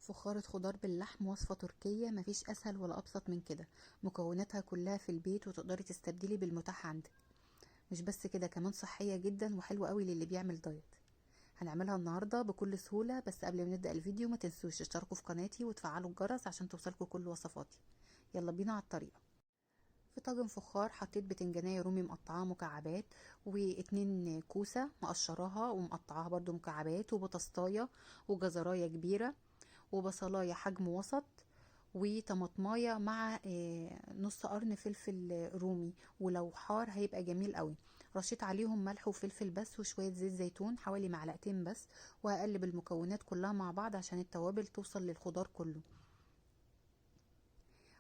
فخارة خضار باللحم، وصفة تركية مفيش أسهل ولا أبسط من كده. مكوناتها كلها في البيت وتقدري تستبدلي بالمتاح عندك. مش بس كده، كمان صحية جدا وحلوة قوي للي بيعمل دايت. هنعملها النهاردة بكل سهولة، بس قبل ما نبدأ الفيديو ما تنسوش تشتركوا في قناتي وتفعلوا الجرس عشان توصلكوا كل وصفاتي. يلا بينا على الطريقة. في طاجن فخار حطيت بتنجانية رومي مقطعاها مكعبات، واتنين كوسة مقشراها ومقطعاها برضو مكعبات، وبطسطاية وجزراية كبيرة، وبصلاية حجم وسط، وطماطمايه مع نص قرن فلفل رومي، ولو حار هيبقى جميل قوي. رشيت عليهم ملح وفلفل بس، وشوية زيت زيتون حوالي معلقتين بس، وهقلب المكونات كلها مع بعض عشان التوابل توصل للخضار كله.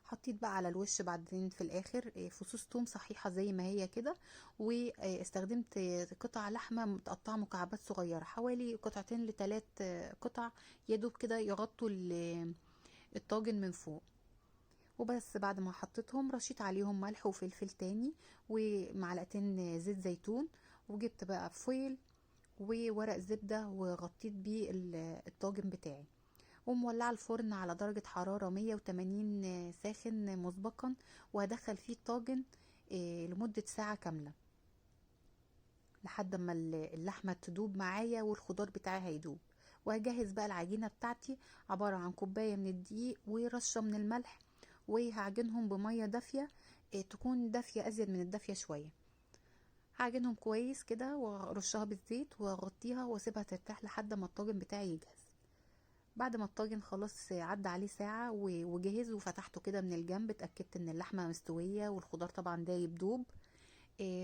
حطيت بقى على الوش بعدين في الاخر فصوص توم صحيحه زي ما هي كده، واستخدمت قطع لحمه متقطعه مكعبات صغيره، حوالي قطعتين لثلاث قطع، يدوب كده يغطوا الطاجن من فوق. وبس بعد ما حطيتهم رشيت عليهم ملح وفلفل تاني ومعلقتين زيت زيتون، وجبت بقى فويل وورق زبدة وغطيت بيه الطاجن بتاعي، ومولعه الفرن على درجة حرارة 180 ساخن مسبقا، وهدخل فيه الطاجن لمدة ساعة كاملة لحد ما اللحمة تدوب معايا والخضار بتاعي هيدوب. وهجهز بقى العجينة بتاعتي، عبارة عن كوباية من الدقيق ورشة من الملح، وهعجنهم بمية دافية، تكون دافية أزيد من الدافية شوية. هعجنهم كويس كده وارشها بالزيت واغطيها واسيبها ترتاح لحد ما الطاجن بتاعي يجهز. بعد ما الطاجن خلاص عدى عليه ساعة وجهز، وفتحته كده من الجنب، اتأكدت ان اللحمة مستوية والخضار طبعا دايب دوب.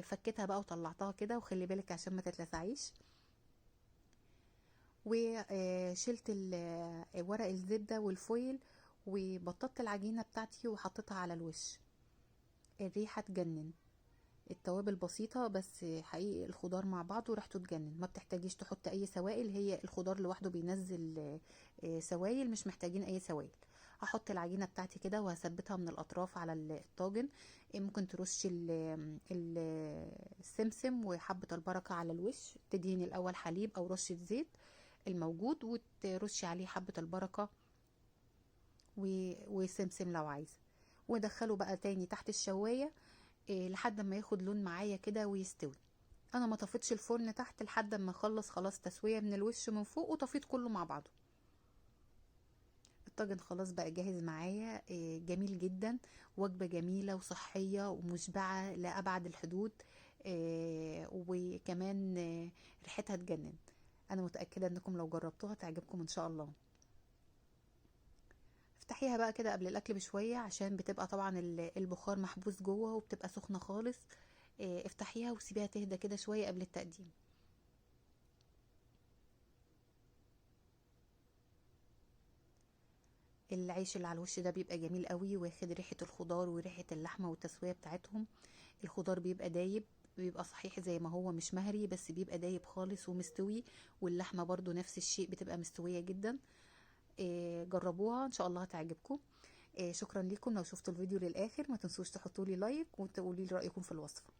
فكيتها بقى وطلعتها كده، وخلي بالك عشان ما تتلسعيش. وشلت ورق الزبدة والفويل، وبططت العجينة بتاعتي وحطيتها على الوش. الريحة تجنن، التوابل بسيطة بس حقيقي الخضار مع بعض وريحته تجنن. ما بتحتاجيش تحط اي سوائل، هي الخضار لوحده بينزل سوائل، مش محتاجين اي سوائل. هحط العجينة بتاعتي كده وهثبتها من الاطراف على الطاجن. ممكن ترشي السمسم وحبة البركة على الوش، تدهني الاول حليب او رشة زيت الموجود، وترشي عليه حبة البركة وسمسم لو عايزة، ودخله بقى تاني تحت الشواية لحد ما ياخد لون معايا كده ويستوي. انا ما طفيتش الفرن تحت لحد ما اخلص خلاص تسوية من الوش من فوق، وطفيت كله مع بعضه. الطاجن خلاص بقى جاهز معايا، جميل جدا، وجبة جميلة وصحية ومشبعة لأبعد الحدود، وكمان ريحتها تجنن. انا متأكدة انكم لو جربتوها تعجبكم ان شاء الله. افتحيها بقى كده قبل الاكل بشوية، عشان بتبقى طبعا البخار محبوس جوه وبتبقى سخنة خالص. افتحيها وسيبيها تهدى كده شوية قبل التقديم. العيش اللي على الوش ده بيبقى جميل قوي، واخد ريحة الخضار وريحة اللحمة والتسوية بتاعتهم. الخضار بيبقى دايب، بيبقى صحيح زي ما هو مش مهري، بس بيبقى دايب خالص ومستوي. واللحمة برضو نفس الشيء بتبقى مستوية جدا. جربوها ان شاء الله هتعجبكم. شكرا لكم. لو شفتوا الفيديو للاخر ما تنسوش تحطوا لي لايك وتقولوا لي رأيكم في الوصفة.